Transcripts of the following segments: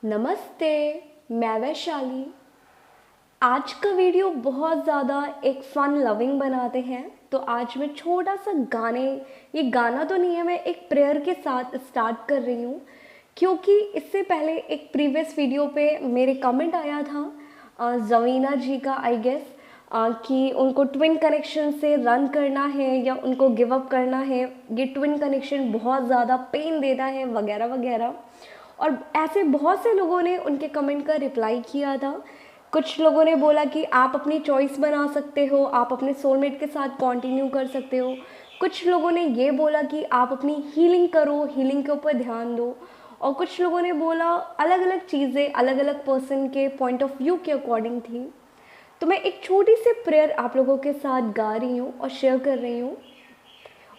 नमस्ते, मैं वैशाली। आज का वीडियो बहुत ज़्यादा एक फ़न लविंग बनाते हैं। तो आज मैं छोटा सा ये गाना तो नहीं है, मैं एक प्रेयर के साथ स्टार्ट कर रही हूँ, क्योंकि इससे पहले एक प्रीवियस वीडियो पे मेरे कमेंट आया था जवीना जी का, आई गेस, कि उनको ट्विन कनेक्शन से रन करना है या उनको गिव अप करना है, ये ट्विन कनेक्शन बहुत ज़्यादा पेन देता है वगैरह वगैरह। और ऐसे बहुत से लोगों ने उनके कमेंट का रिप्लाई किया था। कुछ लोगों ने बोला कि आप अपनी चॉइस बना सकते हो, आप अपने सोलमेट के साथ कंटिन्यू कर सकते हो। कुछ लोगों ने ये बोला कि आप अपनी हीलिंग करो, हीलिंग के ऊपर ध्यान दो। और कुछ लोगों ने बोला, अलग अलग चीज़ें अलग अलग पर्सन के पॉइंट ऑफ व्यू के अकॉर्डिंग थी। तो मैं एक छोटी सी प्रेयर आप लोगों के साथ गा रही हूँ और शेयर कर रही हूँ।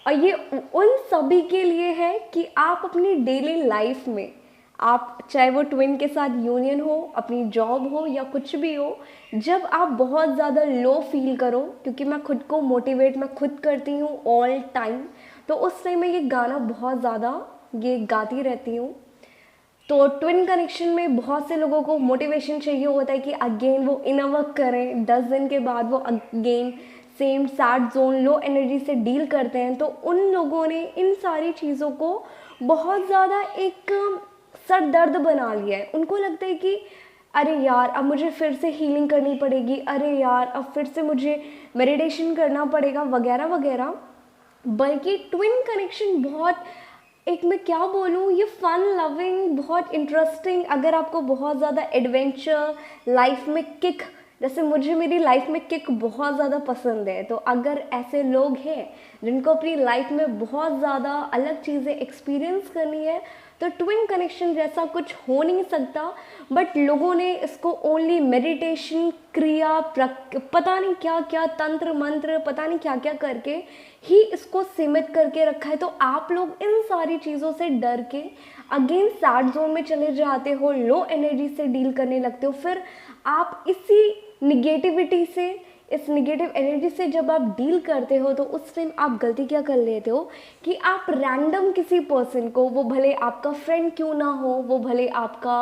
और ये उन सभी के लिए है कि आप अपनी डेली लाइफ में, आप चाहे वो ट्विन के साथ यूनियन हो, अपनी जॉब हो या कुछ भी हो, जब आप बहुत ज़्यादा लो फील करो, क्योंकि मैं खुद को मोटिवेट मैं खुद करती हूँ ऑल टाइम, तो उस टाइम में ये गाना बहुत ज़्यादा ये गाती रहती हूँ। तो ट्विन कनेक्शन में बहुत से लोगों को मोटिवेशन चाहिए होता है कि अगेन वो इनर वर्क करें, 10 दिन के बाद वो again same sad zone, low energy से डील करते हैं। तो उन लोगों ने इन सारी चीज़ों को बहुत ज़्यादा एक सर दर्द बना लिया है। उनको लगता है कि अरे यार, अब मुझे फिर से हीलिंग करनी पड़ेगी, अरे यार अब फिर से मुझे मेडिटेशन करना पड़ेगा वगैरह वगैरह। बल्कि ट्विन कनेक्शन बहुत, एक मैं क्या बोलूँ, ये फन लविंग, बहुत इंटरेस्टिंग। अगर आपको बहुत ज़्यादा एडवेंचर लाइफ में किक, जैसे मुझे मेरी लाइफ में किक बहुत ज़्यादा पसंद है, तो अगर ऐसे लोग हैं जिनको अपनी लाइफ में बहुत ज़्यादा अलग चीज़ें एक्सपीरियंस करनी है, तो ट्विन कनेक्शन जैसा कुछ हो नहीं सकता। बट लोगों ने इसको ओनली मेडिटेशन, क्रिया, पता नहीं क्या क्या, तंत्र मंत्र, पता नहीं क्या क्या करके ही इसको सीमित करके रखा है। तो आप लोग इन सारी चीज़ों से डर के अगेन सैड जोन में चले जाते हो, लो एनर्जी से डील करने लगते हो। फिर आप इस निगेटिव एनर्जी से जब आप डील करते हो, तो उस टाइम आप गलती क्या कर लेते हो कि आप रैंडम किसी पर्सन को, वो भले आपका फ्रेंड क्यों ना हो, वो भले आपका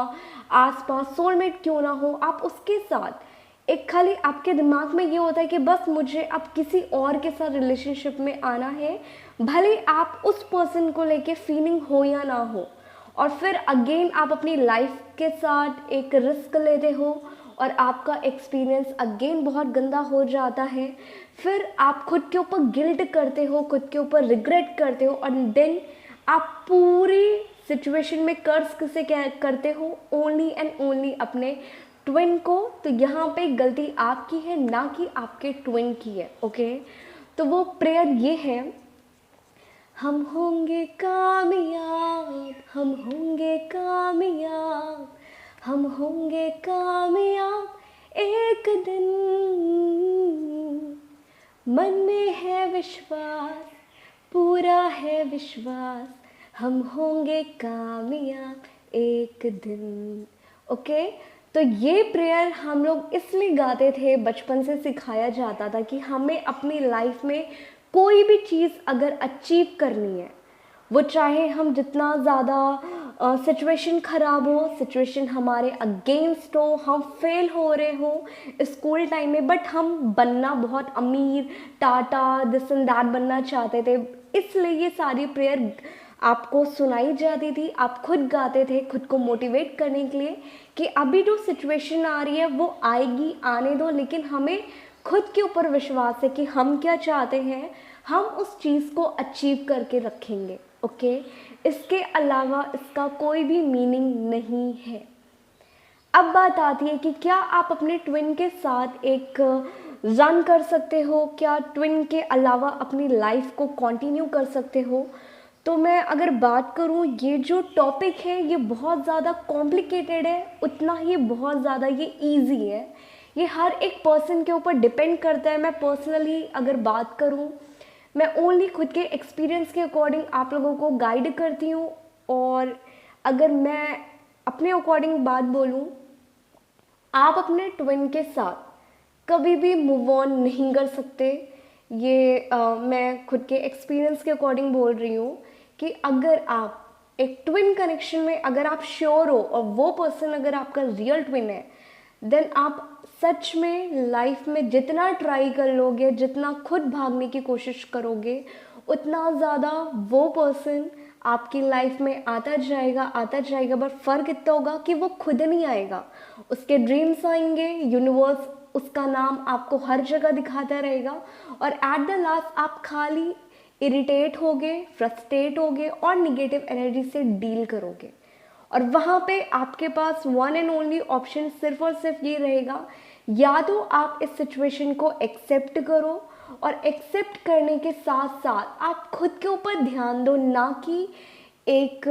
आसपास सोलमेट क्यों ना हो, आप उसके साथ एक खाली आपके दिमाग में ये होता है कि बस मुझे अब किसी और के साथ रिलेशनशिप में आना है, भले आप उस पर्सन को लेके फीलिंग हो या ना हो। और फिर अगेन आप अपनी लाइफ के साथ एक रिस्क लेते हो और आपका एक्सपीरियंस अगेन बहुत गंदा हो जाता है। फिर आप खुद के ऊपर गिल्ट करते हो, खुद के ऊपर रिग्रेट करते हो, और देन आप पूरी सिचुएशन में कर्ज किसे करते हो, ओनली एंड ओनली अपने ट्विन को। तो यहाँ पे गलती आपकी है, ना कि आपके ट्विन की है। ओके, तो वो प्रेयर ये है, हम होंगे कामयाब, हम होंगे कामयाब, हम होंगे कामयाब एक दिन, मन में है विश्वास, पूरा है विश्वास, हम होंगे कामयाब एक दिन। ओके, तो ये प्रेयर हम लोग इसलिए गाते थे, बचपन से सिखाया जाता था कि हमें अपनी लाइफ में कोई भी चीज़ अगर अचीव करनी है, वो चाहे हम जितना ज़्यादा सिचुएशन ख़राब हो, सिचुएशन हमारे अगेंस्ट हो, हम फेल हो रहे हो स्कूल टाइम में, बट हम बनना बहुत अमीर, टाटा, दिस एंड दैट बनना चाहते थे, इसलिए ये सारी प्रेयर आपको सुनाई जाती थी। आप खुद गाते थे खुद को मोटिवेट करने के लिए कि अभी जो सिचुएशन आ रही है वो आएगी, आने दो, लेकिन हमें खुद के ऊपर विश्वास है कि हम क्या चाहते हैं, हम उस चीज़ को अचीव करके रखेंगे। ओके, इसके अलावा इसका कोई भी मीनिंग नहीं है। अब बात आती है कि क्या आप अपने ट्विन के साथ एक रन कर सकते हो, क्या ट्विन के अलावा अपनी लाइफ को कंटिन्यू कर सकते हो। तो मैं अगर बात करूँ, ये जो टॉपिक है ये बहुत ज़्यादा कॉम्प्लिकेटेड है, उतना ही बहुत ज़्यादा ये इजी है। ये हर एक पर्सन के ऊपर डिपेंड करता है। मैं पर्सनली अगर बात करूँ, मैं ओनली खुद के एक्सपीरियंस के अकॉर्डिंग आप लोगों को गाइड करती हूँ। और अगर मैं अपने अकॉर्डिंग बात बोलूँ, आप अपने ट्विन के साथ कभी भी मूव ऑन नहीं कर सकते। ये मैं खुद के एक्सपीरियंस के अकॉर्डिंग बोल रही हूँ कि अगर आप एक ट्विन कनेक्शन में अगर आप श्योर हो और वो पर्सन अगर आपका रियल ट्विन है, देन आप सच में लाइफ में जितना ट्राई कर लोगे, जितना खुद भागने की कोशिश करोगे, उतना ज़्यादा वो पर्सन आपकी लाइफ में आता जाएगा। बट फ़र्क इतना होगा कि वो खुद नहीं आएगा, उसके ड्रीम्स आएंगे, यूनिवर्स उसका नाम आपको हर जगह दिखाता रहेगा, और एट द लास्ट आप खाली इरिटेट होगे, फ्रस्ट्रेट होगे और निगेटिव एनर्जी से डील करोगे। और वहाँ पे आपके पास वन एंड ओनली ऑप्शन सिर्फ और सिर्फ ये रहेगा, या तो आप इस सिचुएशन को एक्सेप्ट करो, और एक्सेप्ट करने के साथ साथ आप खुद के ऊपर ध्यान दो, ना कि एक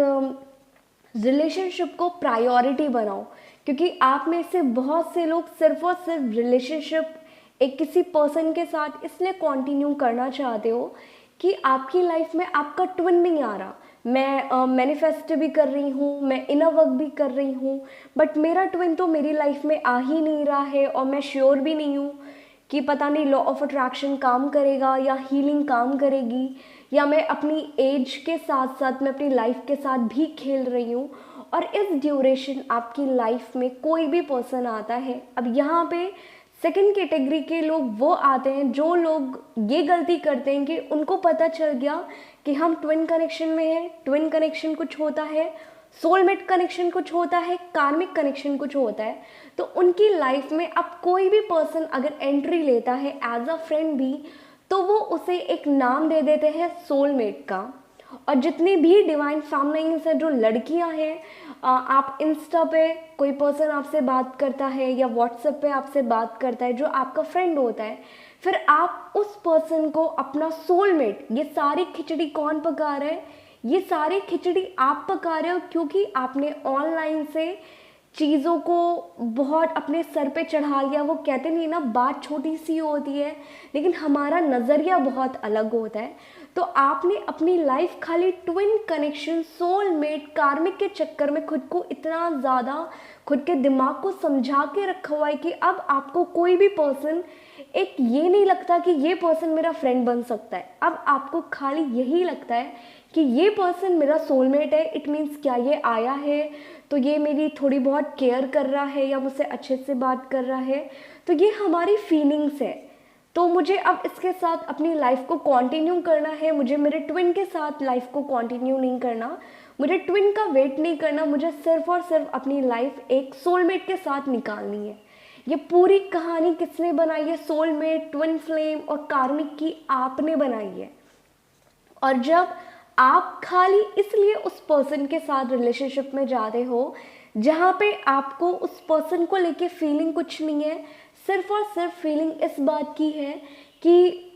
रिलेशनशिप को प्रायोरिटी बनाओ। क्योंकि आप में से बहुत से लोग सिर्फ और सिर्फ रिलेशनशिप एक किसी पर्सन के साथ इसलिए कंटिन्यू करना चाहते हो कि आपकी लाइफ में आपका ट्विन नहीं आ रहा। मैं मैनिफेस्ट भी कर रही हूँ, मैं इनर वर्क भी कर रही हूँ, बट मेरा ट्विन तो मेरी लाइफ में आ ही नहीं रहा है, और मैं श्योर भी नहीं हूँ कि पता नहीं लॉ ऑफ अट्रैक्शन काम करेगा या हीलिंग काम करेगी, या मैं अपनी एज के साथ साथ मैं अपनी लाइफ के साथ भी खेल रही हूँ। और इस ड्यूरेशन आपकी लाइफ में कोई भी पर्सन आता है। अब यहाँ पे सेकंड कैटेगरी के लोग वो आते हैं जो लोग ये गलती करते हैं कि उनको पता चल गया कि हम ट्विन कनेक्शन में हैं। ट्विन कनेक्शन कुछ होता है, सोलमेट कनेक्शन कुछ होता है, कार्मिक कनेक्शन कुछ होता है। तो उनकी लाइफ में अब कोई भी पर्सन अगर एंट्री लेता है एज अ फ्रेंड भी, तो वो उसे एक नाम दे देते हैं सोलमेट का। और जितनी भी डिवाइन फैमिलीज है, जो लड़कियां हैं, आप इंस्टा पे कोई पर्सन आपसे बात करता है या व्हाट्सएप पे आपसे बात करता है जो आपका फ्रेंड होता है, फिर आप उस पर्सन को अपना सोलमेट, ये सारी खिचड़ी कौन पका रहा है? ये सारी खिचड़ी आप पका रहे हो, क्योंकि आपने ऑनलाइन से चीज़ों को बहुत अपने सर पे चढ़ा लिया। वो कहते नहीं ना, बात छोटी सी होती है लेकिन हमारा नज़रिया बहुत अलग होता है। तो आपने अपनी लाइफ खाली ट्विन कनेक्शन, सोलमेट, कार्मिक के चक्कर में खुद को इतना ज़्यादा, खुद के दिमाग को समझा के रखा हुआ है कि अब आपको कोई भी पर्सन एक ये नहीं लगता कि ये पर्सन मेरा फ्रेंड बन सकता है। अब आपको खाली यही लगता है कि ये पर्सन मेरा सोलमेट है। इट मीन्स क्या, ये आया है तो ये मेरी थोड़ी बहुत केयर कर रहा है या मुझसे अच्छे से बात कर रहा है, तो ये हमारी फीलिंग्स है। तो मुझे अब इसके साथ अपनी लाइफ को कंटिन्यू करना है, मुझे मेरे ट्विन के साथ लाइफ को कंटिन्यू नहीं करना, मुझे ट्विन का वेट नहीं करना, मुझे सिर्फ और सिर्फ अपनी लाइफ एक सोलमेट के साथ निकालनी है। ये पूरी कहानी किसने बनाई है? सोलमेट, ट्विन फ्लेम और कार्मिक की आपने बनाई है। और जब आप खाली इसलिए उस पर्सन के साथ रिलेशनशिप में जाते हो जहाँ पे आपको उस पर्सन को लेके फीलिंग कुछ नहीं है, सिर्फ और सिर्फ फीलिंग इस बात की है कि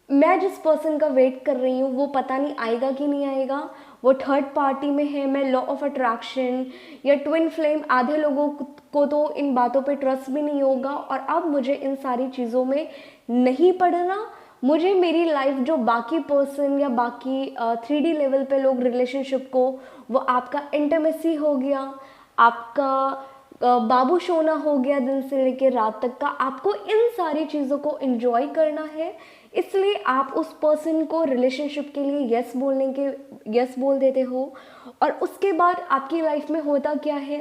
मैं जिस पर्सन का वेट कर रही हूँ वो पता नहीं आएगा कि नहीं आएगा, वो थर्ड पार्टी में है, मैं लॉ ऑफ अट्रैक्शन या ट्विन फ्लेम, आधे लोगों को तो इन बातों पे ट्रस्ट भी नहीं होगा। और अब मुझे इन सारी चीज़ों में नहीं पड़ना, मुझे मेरी लाइफ जो बाकी पर्सन या बाकी 3D लेवल पे लोग रिलेशनशिप को, वो आपका इंटीमेसी हो गया, आपका बाबू सोना हो गया दिन से लेकर रात तक का, आपको इन सारी चीज़ों को एंजॉय करना है। इसलिए आप उस पर्सन को रिलेशनशिप के लिए यस बोल देते हो। और उसके बाद आपकी लाइफ में होता क्या है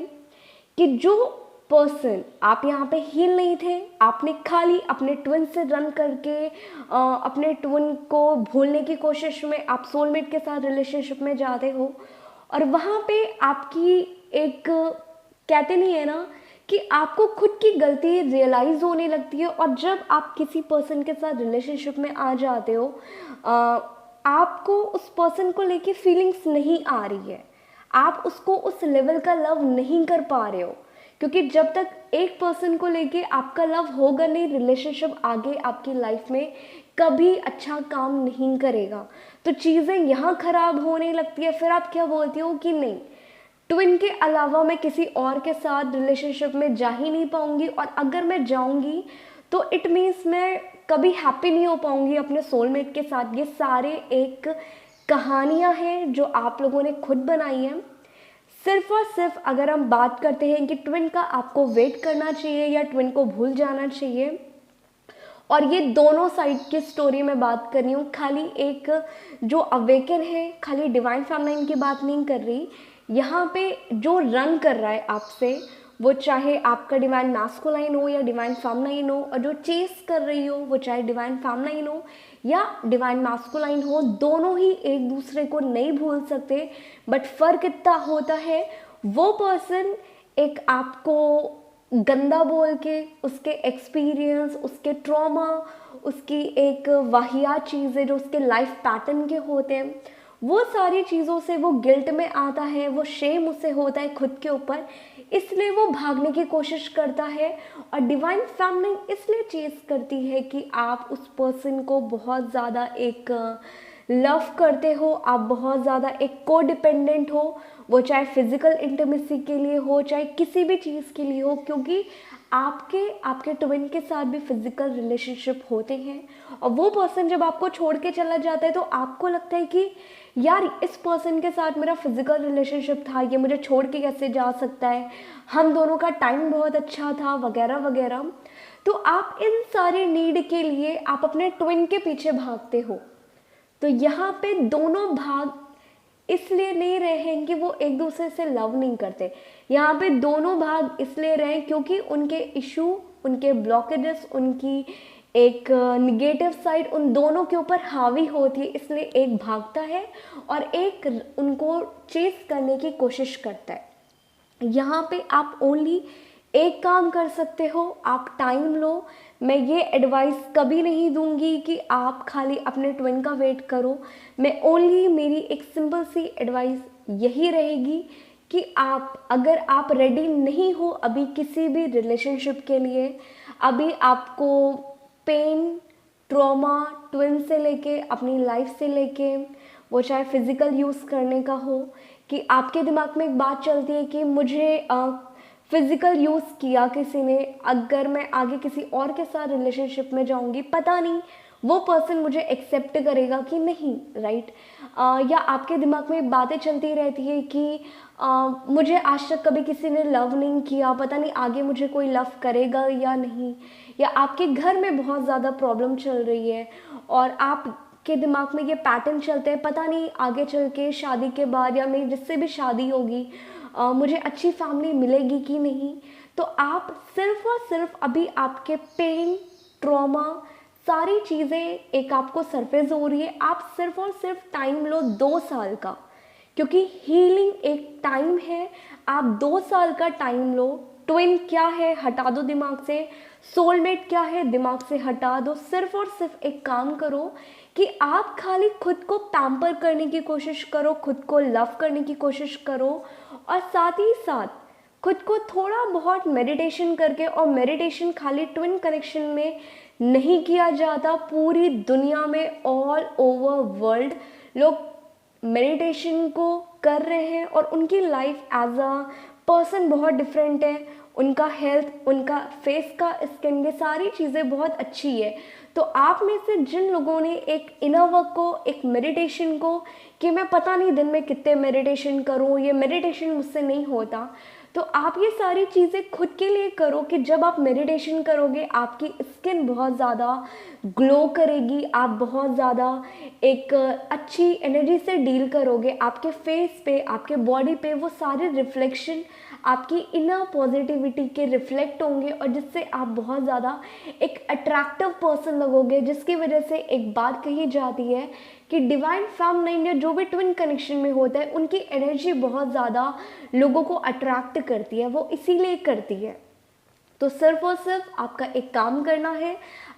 कि जो पर्सन आप यहाँ पे हील नहीं थे, आपने खाली अपने ट्विन से रन करके अपने ट्विन को भूलने की कोशिश में आप सोलमेट के साथ रिलेशनशिप में जाते हो। और वहाँ पे आपकी एक, कहते नहीं है ना कि आपको खुद की गलती रियलाइज़ होने लगती है। और जब आप किसी पर्सन के साथ रिलेशनशिप में आ जाते हो, आपको उस पर्सन को लेके फीलिंग्स नहीं आ रही है, आप उसको उस लेवल का लव नहीं कर पा रहे हो। क्योंकि जब तक एक पर्सन को लेके आपका लव होगा नहीं, रिलेशनशिप आगे आपकी लाइफ में कभी अच्छा काम नहीं करेगा। तो चीज़ें यहाँ ख़राब होने लगती है। फिर आप क्या बोलती हो कि नहीं, ट्विन के अलावा मैं किसी और के साथ रिलेशनशिप में जा ही नहीं पाऊंगी, और अगर मैं जाऊंगी तो इट मीन्स मैं कभी हैप्पी नहीं हो पाऊंगी अपने सोलमेट के साथ। ये सारे एक कहानियाँ हैं जो आप लोगों ने खुद बनाई हैं। सिर्फ और सिर्फ अगर हम बात करते हैं कि ट्विन का आपको वेट करना चाहिए या ट्विन को भूल जाना चाहिए, और ये दोनों साइड की स्टोरी मैं बात कर रही हूँ, खाली एक जो अवेकन है, खाली डिवाइन फेमिनिन की बात नहीं कर रही। यहाँ पे जो रन कर रहा है आपसे, वो चाहे आपका डिवाइन मैस्कुलाइन हो या डिवाइन फेमिनिन हो, और जो चेस कर रही हो वो चाहे डिवाइन फेमिनिन हो या डिवाइन मैस्कुलाइन हो, दोनों ही एक दूसरे को नहीं भूल सकते। बट फ़र्क इतना होता है, वो पर्सन एक आपको गंदा बोल के, उसके एक्सपीरियंस, उसके ट्रॉमा, उसकी एक वाहियात चीज़ें जो उसके लाइफ पैटर्न के होते हैं, वो सारी चीज़ों से वो गिल्ट में आता है, वो शेम उसे होता है खुद के ऊपर, इसलिए वो भागने की कोशिश करता है। और डिवाइन फेमिनिन इसलिए चेस करती है कि आप उस पर्सन को बहुत ज़्यादा एक लव करते हो, आप बहुत ज़्यादा एक को डिपेंडेंट हो, वो चाहे फिजिकल इंटीमेसी के लिए हो, चाहे किसी भी चीज़ के लिए हो, क्योंकि आपके ट्विन के साथ भी फिजिकल रिलेशनशिप होते हैं। और वो पर्सन जब आपको छोड़ के चला जाता है तो आपको लगता है कि यार इस पर्सन के साथ मेरा फिजिकल रिलेशनशिप था, ये मुझे छोड़ के कैसे जा सकता है, हम दोनों का टाइम बहुत अच्छा था, वगैरह वगैरह। तो आप इन सारे नीड के लिए आप अपने ट्विन के पीछे भागते हो। तो यहाँ पे दोनों भाग इसलिए नहीं रहे हैं कि वो एक दूसरे से लव नहीं करते, यहाँ पे दोनों भाग इसलिए रहे क्योंकि उनके इशू, उनके ब्लॉकेजेस, उनकी एक निगेटिव साइड उन दोनों के ऊपर हावी होती है, इसलिए एक भागता है और एक उनको चेस करने की कोशिश करता है। यहाँ पे आप ओनली एक काम कर सकते हो, आप टाइम लो। मैं ये एडवाइस कभी नहीं दूंगी कि आप खाली अपने ट्विन का वेट करो। मैं ओनली, मेरी एक सिंपल सी एडवाइस यही रहेगी कि आप, अगर आप रेडी नहीं हो अभी किसी भी रिलेशनशिप के लिए, अभी आपको पेन, ट्रॉमा ट्विन से लेके, अपनी लाइफ से लेके, वो चाहे फिज़िकल यूज़ करने का हो, कि आपके दिमाग में एक बात चलती है कि मुझे फिज़िकल यूज़ किया किसी ने, अगर मैं आगे किसी और के साथ रिलेशनशिप में जाऊंगी, पता नहीं वो पर्सन मुझे एक्सेप्ट करेगा कि नहीं, राइट। या आपके दिमाग में बातें चलती रहती है कि मुझे आज तक कभी किसी ने लव नहीं किया, पता नहीं आगे मुझे कोई लव करेगा या नहीं। या आपके घर में बहुत ज़्यादा प्रॉब्लम चल रही है और आपके दिमाग में ये पैटर्न चलते हैं, पता नहीं आगे चल के शादी के बाद या मेरी जिससे भी शादी होगी मुझे अच्छी फैमिली मिलेगी कि नहीं। तो आप सिर्फ और सिर्फ अभी आपके पेन, ट्रॉमा, सारी चीज़ें एक आपको सरफेस हो रही है, आप सिर्फ और सिर्फ टाइम लो 2 साल का, क्योंकि हीलिंग एक टाइम है। आप 2 साल का टाइम लो। ट्विन क्या है हटा दो दिमाग से, सोलमेट क्या है दिमाग से हटा दो। सिर्फ और सिर्फ एक काम करो कि आप खाली खुद को पैम्पर करने की कोशिश करो, खुद को लव करने की कोशिश करो, और साथ ही साथ खुद को थोड़ा बहुत मेडिटेशन करके, और मेडिटेशन खाली ट्विन कनेक्शन में नहीं किया जाता, पूरी दुनिया में ऑल ओवर वर्ल्ड लोग मेडिटेशन को कर रहे हैं और उनकी लाइफ एज अ पर्सन बहुत डिफरेंट है। उनका हेल्थ, उनका फेस का स्किन, ये सारी चीज़ें बहुत अच्छी है। तो आप में से जिन लोगों ने एक इनर वर्क को, एक मेडिटेशन को, कि मैं पता नहीं दिन में कितने मेडिटेशन करूं, ये मेडिटेशन मुझसे नहीं होता, तो आप ये सारी चीज़ें खुद के लिए करो कि जब आप मेडिटेशन करोगे आपकी स्किन बहुत ज़्यादा ग्लो करेगी, आप बहुत ज़्यादा एक अच्छी एनर्जी से डील करोगे, आपके फेस पे, आपके बॉडी पे वो सारे रिफ्लेक्शन आपकी इनर पॉजिटिविटी के रिफ्लेक्ट होंगे, और जिससे आप बहुत ज़्यादा एक अट्रैक्टिव पर्सन लगोगे। जिसकी वजह से एक बात कही जाती है कि डिवाइन फेमिनिन या जो भी ट्विन कनेक्शन में होता है, उनकी एनर्जी बहुत ज़्यादा लोगों को अट्रैक्ट करती है, वो इसीलिए करती है। तो सिर्फ और सिर्फ आपका एक काम करना है,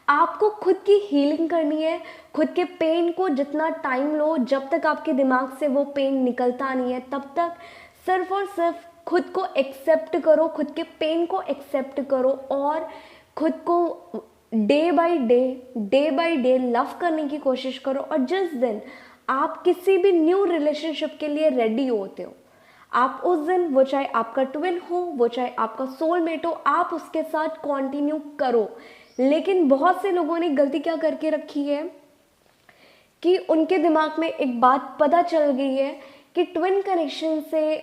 आपको खुद की हीलिंग करनी है। खुद के पेन को जितना टाइम लो, जब तक आपके दिमाग से वो पेन निकलता नहीं है, तब तक सिर्फ और सिर्फ खुद को एक्सेप्ट करो, खुद के पेन को एक्सेप्ट करो, और खुद को डे बाय डे लव करने की कोशिश करो। और जिस दिन आप किसी भी न्यू रिलेशनशिप के लिए रेडी होते हो, आप उस दिन, वो चाहे आपका ट्विन हो, वो चाहे आपका सोलमेट हो, आप उसके साथ कंटिन्यू करो। लेकिन बहुत से लोगों ने गलती क्या करके रखी है कि उनके दिमाग में एक बात पता चल गई है कि ट्विन कनेक्शन से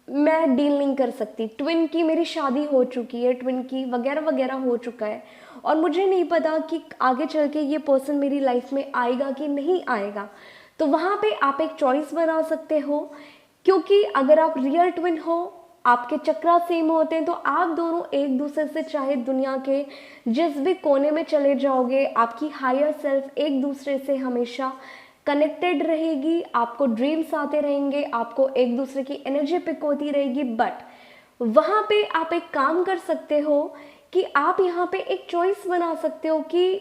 मैं डील नहीं कर सकती, ट्विन की मेरी शादी हो चुकी है, ट्विन की वगैरह वगैरह हो चुका है, और मुझे नहीं पता कि आगे चल के ये पर्सन मेरी लाइफ में आएगा कि नहीं आएगा। तो वहाँ पे आप एक चॉइस बना सकते हो, क्योंकि अगर आप रियल ट्विन हो, आपके चक्रा सेम होते हैं, तो आप दोनों एक दूसरे से चाहे दुनिया के जिस भी कोने में चले जाओगे, आपकी हायर सेल्फ एक दूसरे से हमेशा कनेक्टेड रहेगी। आपको ड्रीम्स आते रहेंगे, आपको एक दूसरे की एनर्जी पिक होती रहेगी। बट वहाँ पे आप एक काम कर सकते हो कि आप यहाँ पे एक चॉइस बना सकते हो कि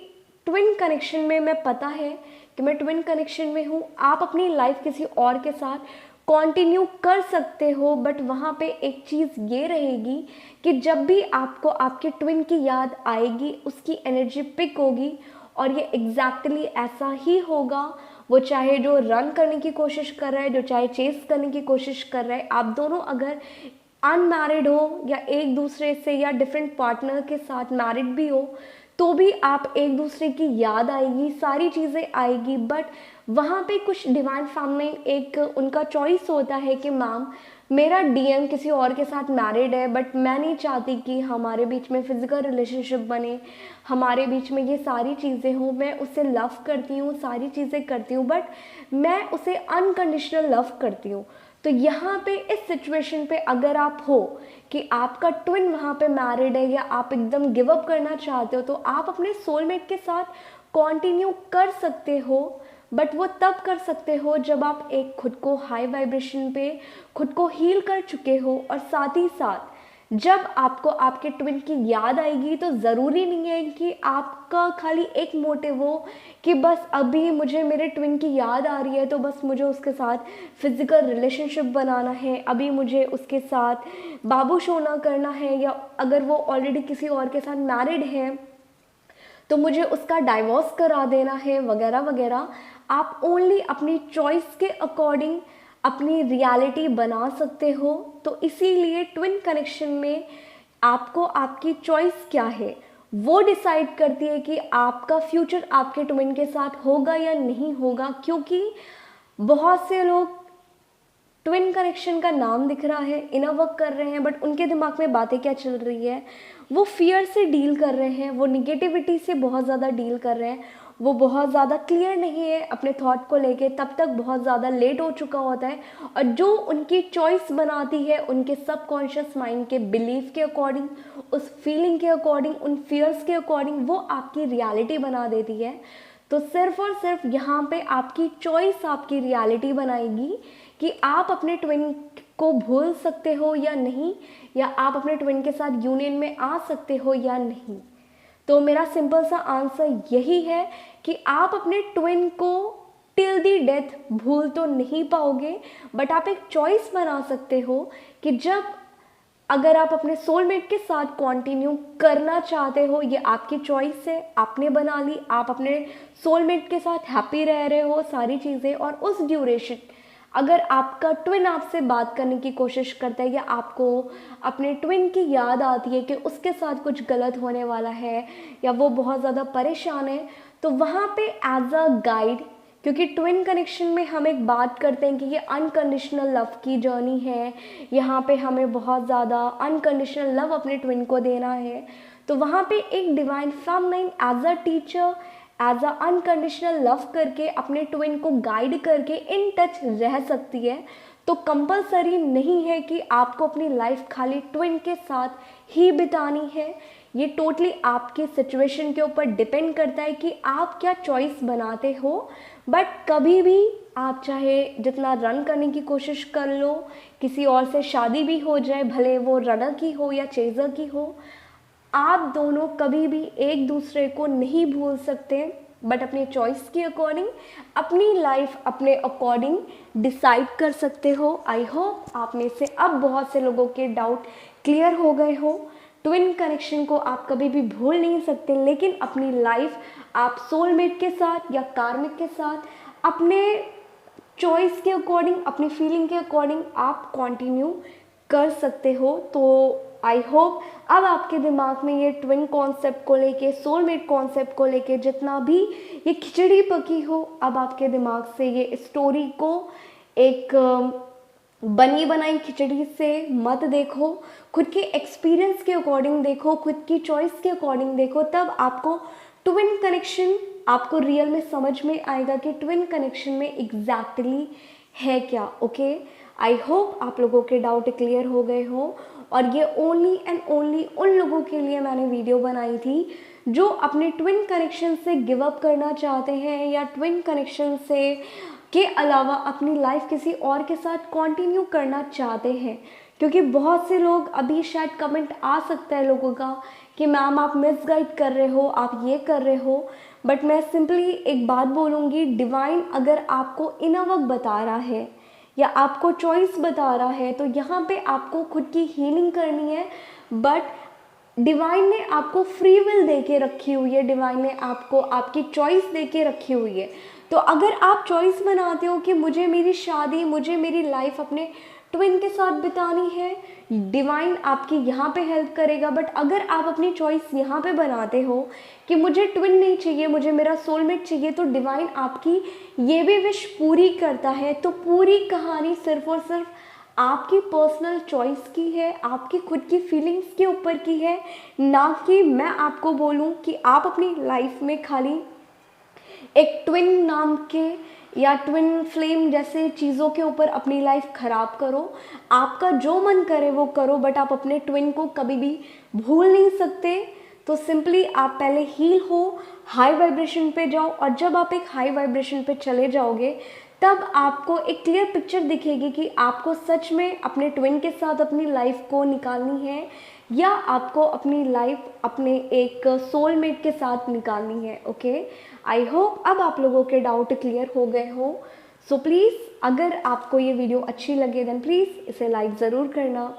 ट्विन कनेक्शन में, मैं पता है कि मैं ट्विन कनेक्शन में हूँ, आप अपनी लाइफ किसी और के साथ कंटिन्यू कर सकते हो। बट वहाँ पे एक चीज़ ये रहेगी कि जब भी आपको आपके ट्विन की याद आएगी, उसकी एनर्जी पिक होगी, और ये एग्जैक्टली ऐसा ही होगा। वो चाहे जो रन करने की कोशिश कर रहा है, जो चाहे चेस करने की कोशिश कर रहा है, आप दोनों अगर अनमैरिड हो या एक दूसरे से या डिफरेंट पार्टनर के साथ मैरिड भी हो, तो भी आप एक दूसरे की याद आएगी, सारी चीज़ें आएगी। बट वहाँ पे कुछ डिवाइन फेमिनिन एक उनका चॉइस होता है कि मैम मेरा डीएम किसी और के साथ मैरिड है, बट मैं नहीं चाहती कि हमारे बीच में फिजिकल रिलेशनशिप बने, हमारे बीच में ये सारी चीज़ें हों। मैं उसे लव करती हूँ, सारी चीज़ें करती हूँ, बट मैं उसे अनकंडीशनल लव करती हूँ। तो यहाँ पे इस सिचुएशन पे अगर आप हो कि आपका ट्विन वहाँ पे मैरिड है या आप एकदम गिव अप करना चाहते हो, तो आप अपने सोलमेट के साथ कंटिन्यू कर सकते हो। बट वो तब कर सकते हो जब आप एक खुद को हाई वाइब्रेशन पे खुद को हील कर चुके हो, और साथ ही साथ जब आपको आपके ट्विन की याद आएगी, तो ज़रूरी नहीं है कि आपका खाली एक मोटिव हो कि बस अभी मुझे मेरे ट्विन की याद आ रही है तो बस मुझे उसके साथ फिज़िकल रिलेशनशिप बनाना है, अभी मुझे उसके साथ बाबू शोना करना है, या अगर वो ऑलरेडी किसी और के साथ मैरिड है तो मुझे उसका डाइवोर्स करा देना है, वगैरह वगैरह। आप ओनली अपनी चॉइस के अकॉर्डिंग अपनी रियलिटी बना सकते हो। तो इसीलिए ट्विन कनेक्शन में आपको आपकी चॉइस क्या है वो डिसाइड करती है कि आपका फ्यूचर आपके ट्विन के साथ होगा या नहीं होगा। क्योंकि बहुत से लोग ट्विन कनेक्शन का नाम दिख रहा है, इनर वर्क कर रहे हैं, बट उनके दिमाग में बातें क्या चल रही है, वो फियर से डील कर रहे हैं, वो निगेटिविटी से बहुत ज़्यादा डील कर रहे हैं, वो बहुत ज़्यादा क्लियर नहीं है अपने थॉट को लेके, तब तक बहुत ज़्यादा लेट हो चुका होता है। और जो उनकी चॉइस बनाती है उनके सबकॉन्शियस माइंड के बिलीफ के अकॉर्डिंग, उस फीलिंग के अकॉर्डिंग, उन फियर्स के अकॉर्डिंग वो आपकी रियलिटी बना देती है। तो सिर्फ और सिर्फ यहाँ पे आपकी चॉइस आपकी रियलिटी बनाएगी कि आप अपने ट्विन को भूल सकते हो या नहीं, या आप अपने ट्विन के साथ यूनियन में आ सकते हो या नहीं। तो मेरा सिंपल सा आंसर यही है कि आप अपने ट्विन को टिल दी डेथ भूल तो नहीं पाओगे, बट आप एक चॉइस बना सकते हो कि जब अगर आप अपने सोलमेट के साथ कंटिन्यू करना चाहते हो, ये आपकी चॉइस है, आपने बना ली, आप अपने सोलमेट के साथ हैप्पी रह रहे हो, सारी चीज़ें। और उस ड्यूरेशन अगर आपका ट्विन आपसे बात करने की कोशिश करता है, या आपको अपने ट्विन की याद आती है कि उसके साथ कुछ गलत होने वाला है, या वो बहुत ज़्यादा परेशान है, तो वहाँ पे एज अ गाइड, क्योंकि ट्विन कनेक्शन में हम एक बात करते हैं कि ये अनकंडीशनल लव की जर्नी है, यहाँ पे हमें बहुत ज़्यादा अनकंडीशनल लव अपने ट्विन को देना है। तो वहाँ पे एक divine feminine as a teacher, as a unconditional love करके अपने ट्विन को गाइड करके इन टच रह सकती है। तो कंपलसरी नहीं है कि आपको अपनी लाइफ खाली ट्विन के साथ ही बितानी है। ये टोटली आपकी सिचुएशन के ऊपर डिपेंड करता है कि आप क्या चॉइस बनाते हो। बट कभी भी आप चाहे जितना रन करने की कोशिश कर लो, किसी और से शादी भी हो जाए, भले वो रनर की हो या चेजर की हो, आप दोनों कभी भी एक दूसरे को नहीं भूल सकते। बट अपने चॉइस के अकॉर्डिंग अपनी लाइफ अपने अकॉर्डिंग डिसाइड कर सकते हो। आई होप आप में से अब बहुत से लोगों के डाउट क्लियर हो गए हो। ट्विन कनेक्शन को आप कभी भी भूल नहीं सकते, लेकिन अपनी लाइफ आप सोलमेट के साथ या कार्मिक के साथ अपने चॉइस के अकॉर्डिंग, अपनी फीलिंग के अकॉर्डिंग आप कंटिन्यू कर सकते हो। तो आई होप अब आपके दिमाग में ये ट्विन कॉन्सेप्ट को लेके, सोलमेट कॉन्सेप्ट को लेके जितना भी ये खिचड़ी पकी हो, अब आपके दिमाग से ये स्टोरी को एक बनी बनाई खिचड़ी से मत देखो, खुद के एक्सपीरियंस के अकॉर्डिंग देखो, खुद की चॉइस के अकॉर्डिंग देखो, तब आपको ट्विन कनेक्शन आपको रियल में समझ में आएगा कि ट्विन कनेक्शन में एग्जैक्टली है क्या। ओके, आई होप आप लोगों के डाउट क्लियर हो गए हो। और ये ओनली एंड ओनली उन लोगों के लिए मैंने वीडियो बनाई थी जो अपने ट्विन कनेक्शन से गिव अप करना चाहते हैं या ट्विन कनेक्शन से के अलावा अपनी लाइफ किसी और के साथ कंटिन्यू करना चाहते हैं। क्योंकि बहुत से लोग, अभी शायद कमेंट आ सकता है लोगों का कि मैम आप मिसगाइड कर रहे हो, आप ये कर रहे हो, बट मैं सिंपली एक बात बोलूँगी, डिवाइन अगर आपको इनफ बता रहा है या आपको चॉइस बता रहा है तो यहाँ पे आपको खुद की हीलिंग करनी है। बट डिवाइन ने आपको फ्री विल दे के रखी हुई है, डिवाइन ने आपको आपकी चॉइस दे के रखी हुई है। तो अगर आप चॉइस बनाते हो कि मुझे मेरी शादी, मुझे मेरी लाइफ अपने ट्विन के साथ बितानी है, डिवाइन आपकी यहाँ पे हेल्प करेगा। बट अगर आप अपनी चॉइस यहाँ पे बनाते हो कि मुझे ट्विन नहीं चाहिए, मुझे मेरा सोलमेट चाहिए, तो डिवाइन आपकी ये भी विश पूरी करता है। तो पूरी कहानी सिर्फ और सिर्फ आपकी पर्सनल चॉइस की है, आपकी खुद की फीलिंग्स के ऊपर की है, ना कि मैं आपको बोलूं कि आप अपनी लाइफ में खाली एक ट्विन नाम के या ट्विन फ्लेम जैसे चीज़ों के ऊपर अपनी लाइफ ख़राब करो। आपका जो मन करे वो करो, बट आप अपने ट्विन को कभी भी भूल नहीं सकते। तो सिंपली आप पहले हील हो, हाई वाइब्रेशन पे जाओ, और जब आप एक हाई वाइब्रेशन पे चले जाओगे तब आपको एक क्लियर पिक्चर दिखेगी कि आपको सच में अपने ट्विन के साथ अपनी लाइफ को निकालनी है या आपको अपनी लाइफ अपने एक सोलमेट के साथ निकालनी है। ओके, आई होप अब आप लोगों के डाउट क्लियर हो गए हो। सो प्लीज़ अगर आपको ये वीडियो अच्छी लगे देन प्लीज़ इसे लाइक ज़रूर करना।